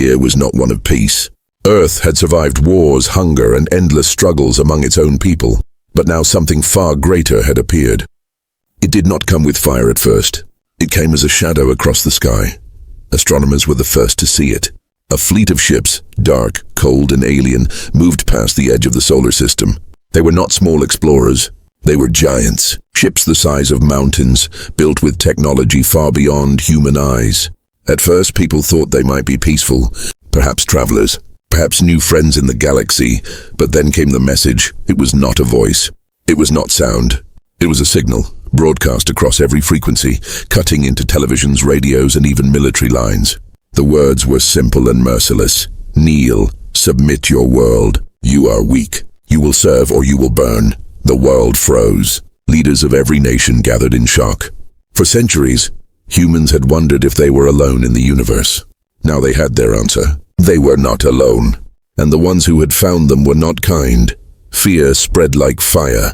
year was not one of peace. Earth had survived wars, hunger, and endless struggles among its own people, but now something far greater had appeared. It did not come with fire at first. It came as a shadow across the sky. Astronomers were the first to see it. A fleet of ships, dark, cold, and alien, moved past the edge of the solar system. They were not small explorers. They were giants, ships the size of mountains, built with technology far beyond human eyes. At first, people thought they might be peaceful, perhaps travelers, perhaps new friends in the galaxy, but then came the message. It was not a voice. It was not sound. It was a signal, broadcast across every frequency, cutting into televisions, radios, and even military lines. The words were simple and merciless. Kneel, submit your world. You are weak. You will serve or you will burn. The world froze. Leaders of every nation gathered in shock. For centuries, humans had wondered if they were alone in the universe. Now they had their answer. They were not alone. And the ones who had found them were not kind. Fear spread like fire.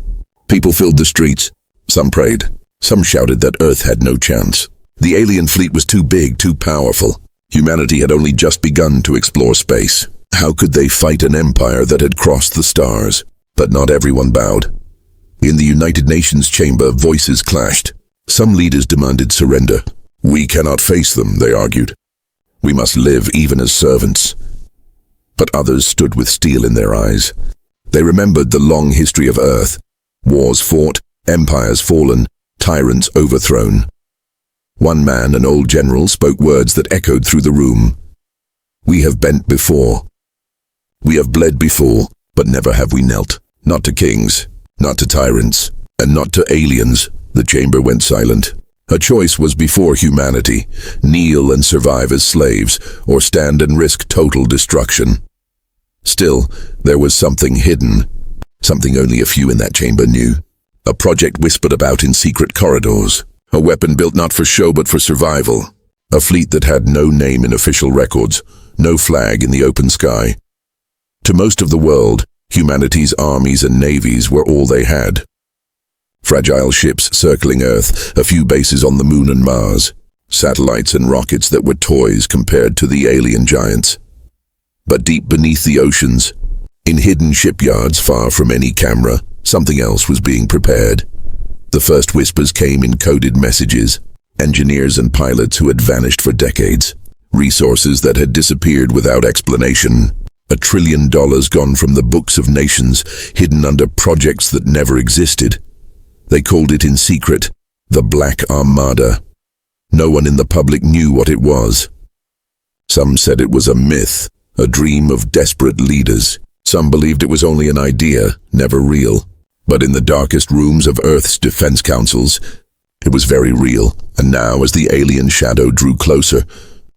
People filled the streets. Some prayed. Some shouted that Earth had no chance. The alien fleet was too big, too powerful. Humanity had only just begun to explore space. How could they fight an empire that had crossed the stars? But not everyone bowed. In the United Nations chamber, voices clashed. Some leaders demanded surrender. We cannot face them, they argued. We must live even as servants. But others stood with steel in their eyes. They remembered the long history of Earth. Wars fought, empires fallen, tyrants overthrown. One man, an old general, spoke words that echoed through the room. We have bent before. We have bled before, but never have we knelt. Not to kings, not to tyrants, and not to aliens. The chamber went silent. A choice was before humanity: kneel and survive as slaves, or stand and risk total destruction. Still, there was something hidden, something only a few in that chamber knew. A project whispered about in secret corridors. A weapon built not for show but for survival. A fleet that had no name in official records, no flag in the open sky. To most of the world, humanity's armies and navies were all they had. Fragile ships circling Earth, a few bases on the Moon and Mars, satellites and rockets that were toys compared to the alien giants. But deep beneath the oceans, in hidden shipyards far from any camera, something else was being prepared. The first whispers came in coded messages. Engineers and pilots who had vanished for decades. Resources that had disappeared without explanation. $1 trillion gone from the books of nations, hidden under projects that never existed. They called it in secret, the Black Armada. No one in the public knew what it was. Some said it was a myth, a dream of desperate leaders. Some believed it was only an idea, never real. But in the darkest rooms of Earth's defense councils, it was very real. And now, as the alien shadow drew closer,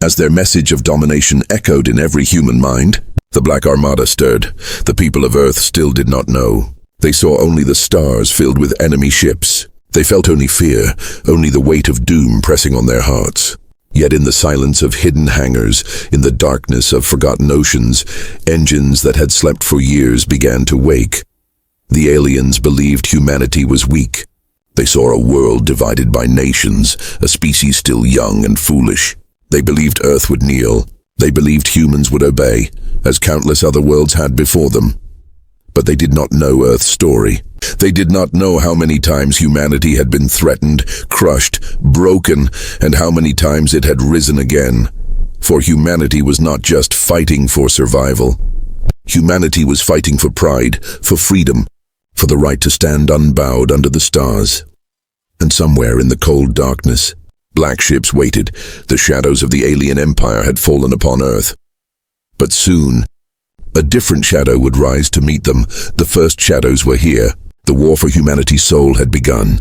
as their message of domination echoed in every human mind, the Black Armada stirred. The people of Earth still did not know. They saw only the stars filled with enemy ships. They felt only fear, only the weight of doom pressing on their hearts. Yet in the silence of hidden hangars, in the darkness of forgotten oceans, engines that had slept for years began to wake. The aliens believed humanity was weak. They saw a world divided by nations, a species still young and foolish. They believed Earth would kneel. They believed humans would obey, as countless other worlds had before them. But they did not know Earth's story. They did not know how many times humanity had been threatened, crushed, broken, and how many times it had risen again. For humanity was not just fighting for survival. Humanity was fighting for pride, for freedom, for the right to stand unbowed under the stars. And somewhere in the cold darkness, black ships waited. The shadows of the alien empire had fallen upon Earth. But soon, a different shadow would rise to meet them. The first shadows were here. The war for humanity's soul had begun.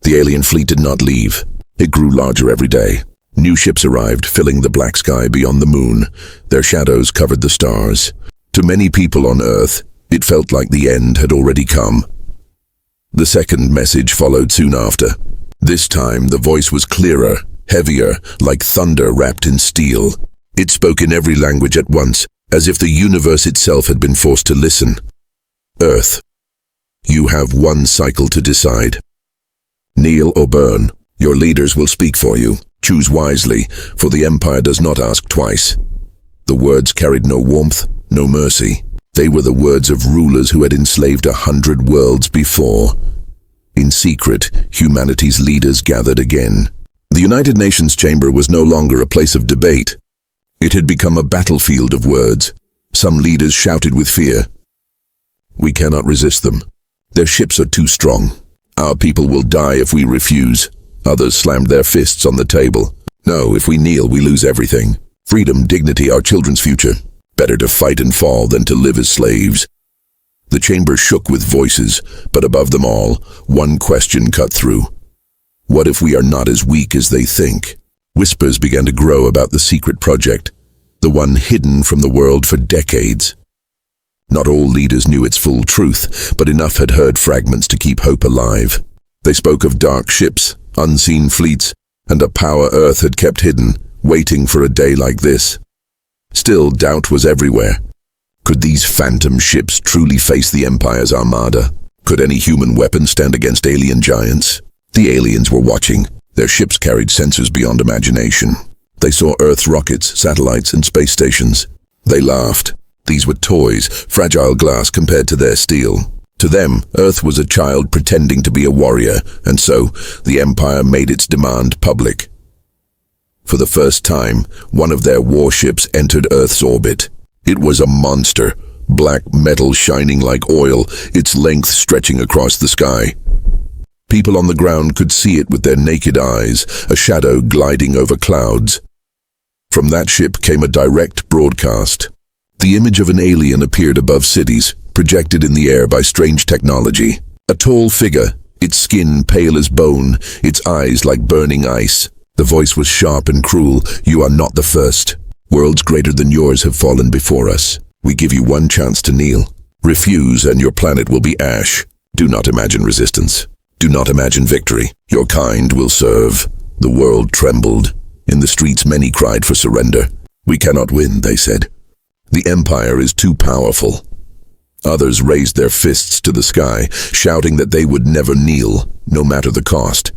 The alien fleet did not leave. It grew larger every day. New ships arrived, filling the black sky beyond the moon. Their shadows covered the stars. To many people on Earth, it felt like the end had already come. The second message followed soon after. This time, the voice was clearer, heavier, like thunder wrapped in steel. It spoke in every language at once, as if the universe itself had been forced to listen. Earth, you have one cycle to decide. Kneel or burn. Your leaders will speak for you. Choose wisely, for the Empire does not ask twice. The words carried no warmth, no mercy. They were the words of rulers who had enslaved 100 worlds before. In secret, humanity's leaders gathered again. The United Nations chamber was no longer a place of debate. It had become a battlefield of words. Some leaders shouted with fear, "We cannot resist them. Their ships are too strong. Our people will die if we refuse." Others slammed their fists on the table. "No, if we kneel, we lose everything. Freedom, dignity, our children's future. Better to fight and fall than to live as slaves." The chamber shook with voices, but above them all, one question cut through. What if we are not as weak as they think? Whispers began to grow about the secret project, the one hidden from the world for decades. Not all leaders knew its full truth, but enough had heard fragments to keep hope alive. They spoke of dark ships, unseen fleets, and a power Earth had kept hidden, waiting for a day like this. Still, doubt was everywhere. Could these phantom ships truly face the Empire's armada? Could any human weapon stand against alien giants? The aliens were watching. Their ships carried sensors beyond imagination. They saw Earth's rockets, satellites, and space stations. They laughed. These were toys, fragile glass compared to their steel. To them, Earth was a child pretending to be a warrior, and so the Empire made its demand public. For the first time, one of their warships entered Earth's orbit. It was a monster, black metal shining like oil, its length stretching across the sky. People on the ground could see it with their naked eyes, a shadow gliding over clouds. From that ship came a direct broadcast. The image of an alien appeared above cities, projected in the air by strange technology. A tall figure, its skin pale as bone, its eyes like burning ice. The voice was sharp and cruel. "You are not the first. Worlds greater than yours have fallen before us. We give you one chance to kneel. Refuse and your planet will be ash. Do not imagine resistance. Do not imagine victory. Your kind will serve." The world trembled. In the streets many cried for surrender. "We cannot win," they said. "The Empire is too powerful." Others raised their fists to the sky, shouting that they would never kneel, no matter the cost.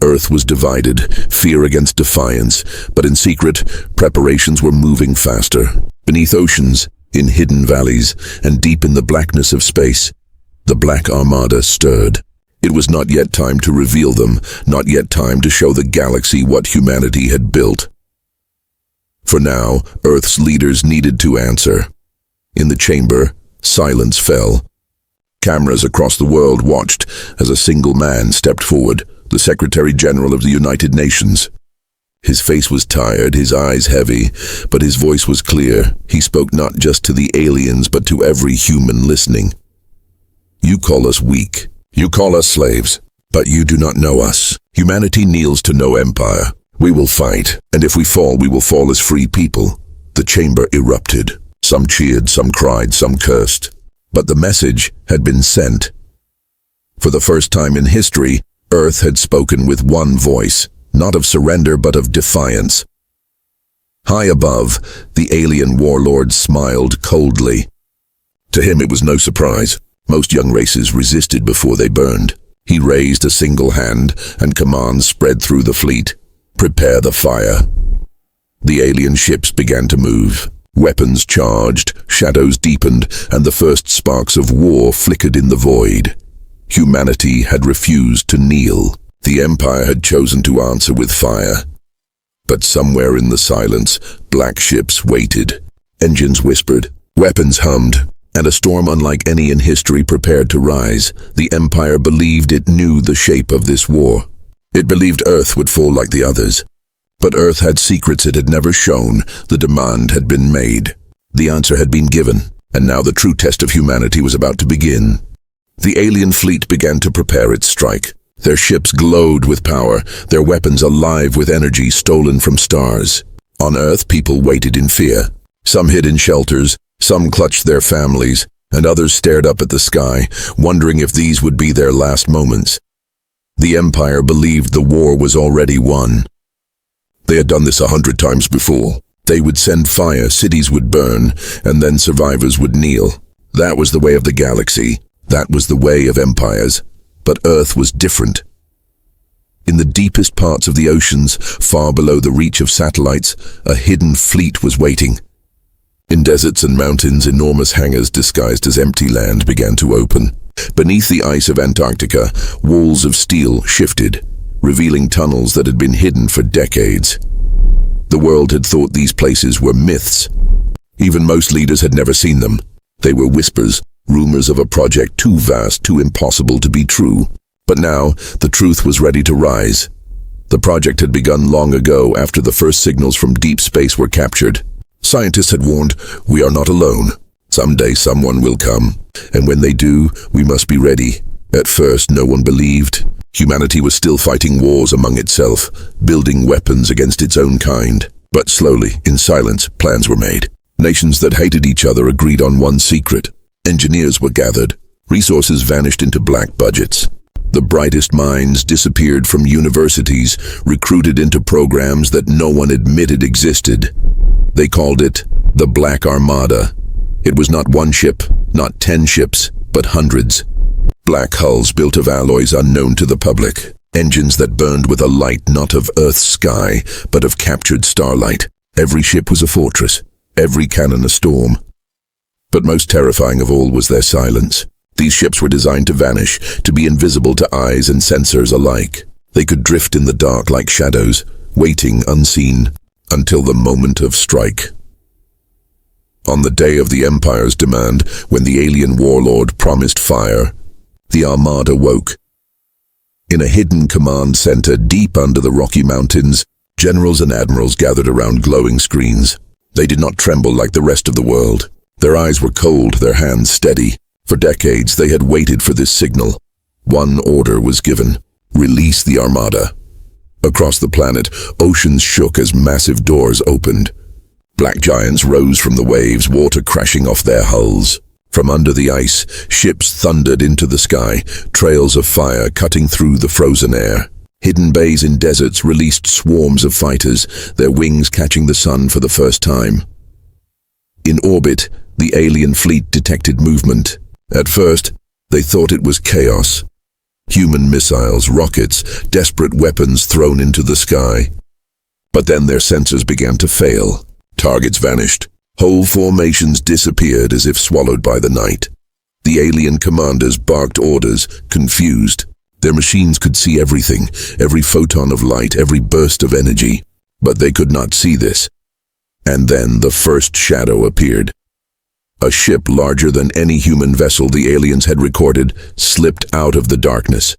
Earth was divided, fear against defiance, but in secret, preparations were moving faster. Beneath oceans, in hidden valleys, and deep in the blackness of space, the Black Armada stirred. It was not yet time to reveal them, not yet time to show the galaxy what humanity had built. For now, Earth's leaders needed to answer. In the chamber, silence fell. Cameras across the world watched as a single man stepped forward, the Secretary General of the United Nations. His face was tired, his eyes heavy, but his voice was clear. He spoke not just to the aliens, but to every human listening. "You call us weak. You call us slaves, but you do not know us. Humanity kneels to no empire. We will fight, and if we fall, we will fall as free people." The chamber erupted. Some cheered, some cried, some cursed. But the message had been sent. For the first time in history, Earth had spoken with one voice, not of surrender but of defiance. High above, the alien warlord smiled coldly. To him it was no surprise. Most young races resisted before they burned. He raised a single hand, and commands spread through the fleet. "Prepare the fire." The alien ships began to move. Weapons charged, shadows deepened, and the first sparks of war flickered in the void. Humanity had refused to kneel. The Empire had chosen to answer with fire. But somewhere in the silence, black ships waited. Engines whispered, weapons hummed, and a storm unlike any in history prepared to rise. The Empire believed it knew the shape of this war. It believed Earth would fall like the others. But Earth had secrets it had never shown. The demand had been made. The answer had been given, and now the true test of humanity was about to begin. The alien fleet began to prepare its strike. Their ships glowed with power, their weapons alive with energy stolen from stars. On Earth, people waited in fear. Some hid in shelters, some clutched their families, and others stared up at the sky, wondering if these would be their last moments. The Empire believed the war was already won. They had done this 100 times before. They would send fire, cities would burn, and then survivors would kneel. That was the way of the galaxy. That was the way of empires. But Earth was different. In the deepest parts of the oceans, far below the reach of satellites, a hidden fleet was waiting. In deserts and mountains, enormous hangars disguised as empty land began to open. Beneath the ice of Antarctica, walls of steel shifted, revealing tunnels that had been hidden for decades. The world had thought these places were myths. Even most leaders had never seen them. They were whispers, rumors of a project too vast, too impossible to be true. But now, the truth was ready to rise. The project had begun long ago after the first signals from deep space were captured. Scientists had warned, "We are not alone. Someday someone will come, and when they do, we must be ready." At first, no one believed. Humanity was still fighting wars among itself, building weapons against its own kind. But slowly, in silence, plans were made. Nations that hated each other agreed on one secret. Engineers were gathered. Resources vanished into black budgets. The brightest minds disappeared from universities, recruited into programs that no one admitted existed. They called it the Black Armada. It was not one ship, not 10 ships, but hundreds. Black hulls built of alloys unknown to the public. Engines that burned with a light not of Earth's sky, but of captured starlight. Every ship was a fortress, every cannon a storm. But most terrifying of all was their silence. These ships were designed to vanish, to be invisible to eyes and sensors alike. They could drift in the dark like shadows, waiting unseen, until the moment of strike. On the day of the Empire's demand, when the alien warlord promised fire, the Armada woke. In a hidden command center deep under the Rocky Mountains, generals and admirals gathered around glowing screens. They did not tremble like the rest of the world. Their eyes were cold, their hands steady. For decades, they had waited for this signal. One order was given: release the Armada. Across the planet, oceans shook as massive doors opened. Black giants rose from the waves, water crashing off their hulls. From under the ice, ships thundered into the sky, trails of fire cutting through the frozen air. Hidden bays in deserts released swarms of fighters, their wings catching the sun for the first time. In orbit, the alien fleet detected movement. At first, they thought it was chaos. Human missiles, rockets, desperate weapons thrown into the sky. But then their sensors began to fail. Targets vanished. Whole formations disappeared as if swallowed by the night. The alien commanders barked orders, confused. Their machines could see everything, every photon of light, every burst of energy. But they could not see this. And then the first shadow appeared. A ship larger than any human vessel the aliens had recorded slipped out of the darkness.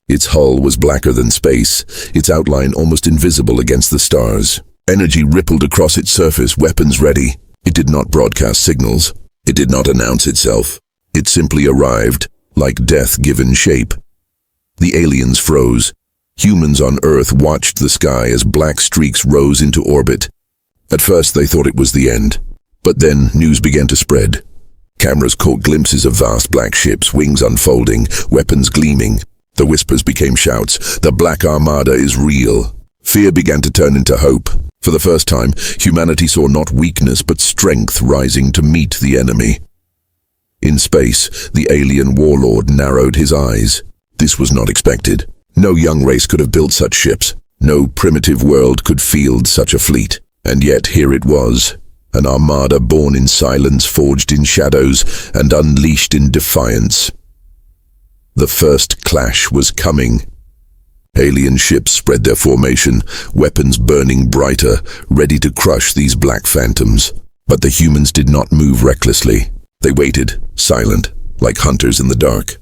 Its hull was blacker than space, its outline almost invisible against the stars. Energy rippled across its surface, weapons ready. It did not broadcast signals. It did not announce itself. It simply arrived, like death given shape. The aliens froze. Humans on Earth watched the sky as black streaks rose into orbit. At first they thought it was the end. But then news began to spread. Cameras caught glimpses of vast black ships, wings unfolding, weapons gleaming. The whispers became shouts. The Black Armada is real. Fear began to turn into hope. For the first time, humanity saw not weakness but strength rising to meet the enemy. In space, the alien warlord narrowed his eyes. This was not expected. No young race could have built such ships. No primitive world could field such a fleet. And yet here it was. An armada born in silence, forged in shadows, and unleashed in defiance. The first clash was coming. Alien ships spread their formation, weapons burning brighter, ready to crush these black phantoms. But the humans did not move recklessly. They waited, silent, like hunters in the dark.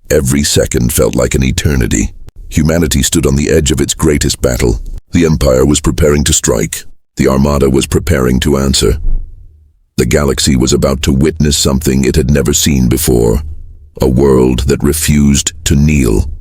Every second felt like an eternity. Humanity stood on the edge of its greatest battle. The Empire was preparing to strike. The Armada was preparing to answer. The galaxy was about to witness something it had never seen before. A world that refused to kneel.